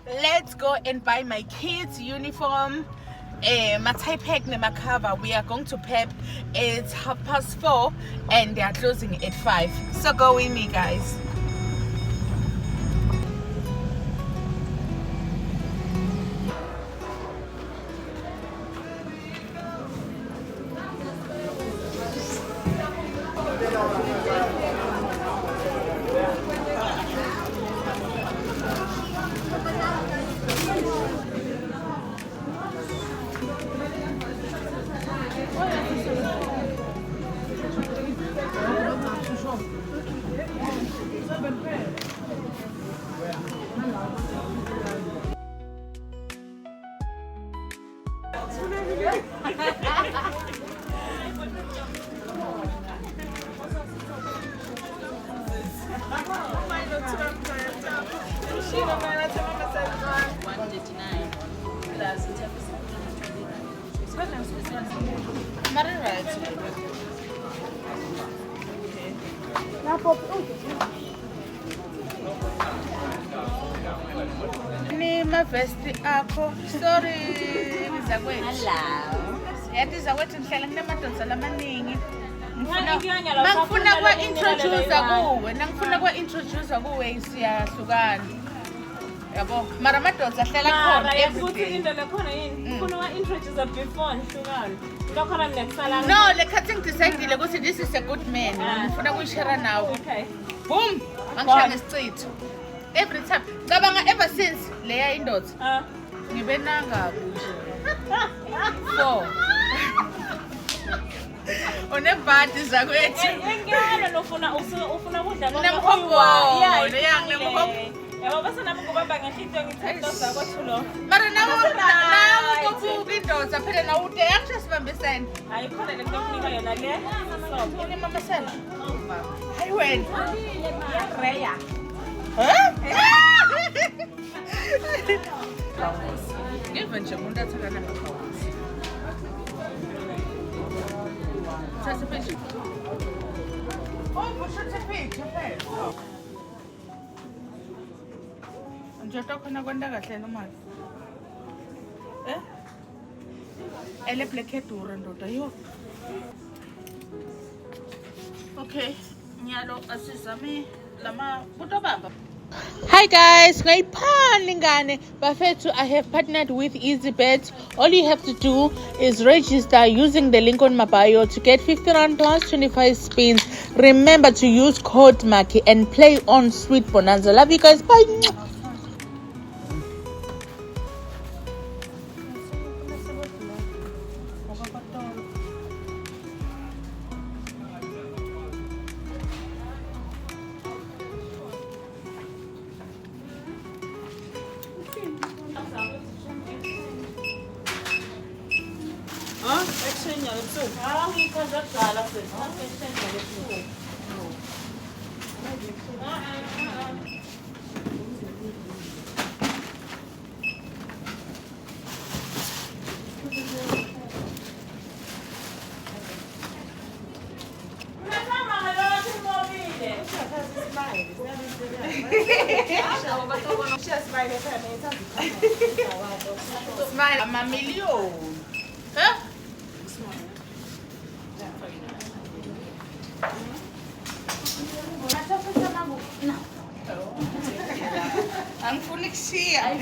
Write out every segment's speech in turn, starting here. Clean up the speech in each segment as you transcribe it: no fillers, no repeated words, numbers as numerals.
Let's go and buy my kids' uniform. My tie pack my cover. We are going to Pep. It's 4:30 and they are closing at 5. So go with me, guys. My vesti akho sorry bizakwethu yadizakwethu ngihlala nginemadonsa lamaningi ngifuna kwa introduce kuwe siyahlukana yabo mara amadonsa ahlala khona futhi into lekhona yini ufuna wa introduce before ngihlukana lokhona nginekusala no lekhathi ngidecidile ukuthi this is a good man ngifuna kuyishare nawe okay boom angishaya ngesicitho every time cabanga ever since leya indoda ngibe nangabi nje so unebhadi zakwethu ngiyana nofuna kudla nemkhombo yabo bese nami ngubamba ngehlito ngithatha zakwethu lo mara nawo ngokubuka indoda phela nawo ude yakusho sibambisene hayi khona le nto kunika yona le so yini mama sela hayi wena Reya ngive nje umuntu athakana ngaphansi thatha picture bushuthe picture phela nje tokhona kwenda kahle nomali ele black edura ndoda yo okay nyalo asizame lama buto baba. Hi guys, Bafetu, I have partnered with EasyBet. All you have to do is register using the link on my bio to get 50 rand plus 25 spins. Remember to use code Maki and play on Sweet Bonanza. Love you guys. Bye. Smile, I'm a million. Huh? I'm fully see. I'm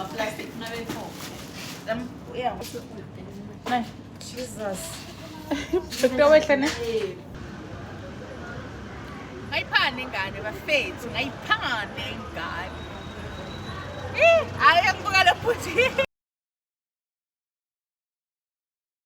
plastic. Yeah. Jesus. Ngayiphane ingane bafethu, ngayiphane ingane. Hayi angibuka lo futhi.